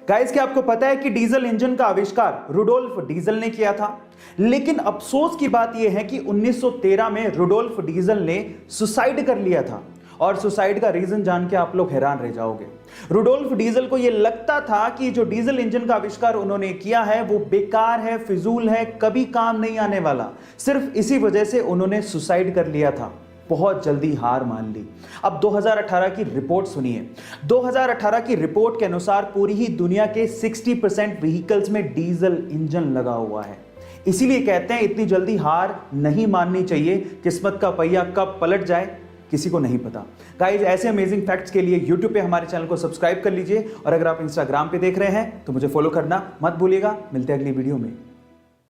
Guys, क्या आपको पता है कि डीजल इंजन का आविष्कार रुडोल्फ डीजल ने किया था? लेकिन अफसोस की बात यह है कि 1913 में रुडोल्फ डीजल ने सुसाइड कर लिया था। और सुसाइड का रीजन जान के आप लोग हैरान रह जाओगे। रुडोल्फ डीजल को यह लगता था कि जो डीजल इंजन का आविष्कार उन्होंने किया है वो बेकार है, फिजूल है, कभी काम नहीं आने वाला। सिर्फ इसी वजह से उन्होंने सुसाइड कर लिया था। बहुत जल्दी हार मान ली। अब 2018 की रिपोर्ट सुनिए। 2018 की रिपोर्ट के अनुसार पूरी ही दुनिया के 60% व्हीकल्स में डीजल इंजन लगा हुआ है। इसीलिए कहते हैं इतनी जल्दी हार नहीं माननी चाहिए। किस्मत का पहिया कब पलट जाए किसी को नहीं पता। गाइस, ऐसे अमेजिंग फैक्ट्स के लिए YouTube पे हमारे चैनल को सब्सक्राइब कर लीजिए और अगर आप Instagram पे देख रहे हैं तो मुझे फॉलो करना मत भूलिएगा। मिलते हैं अगली वीडियो में।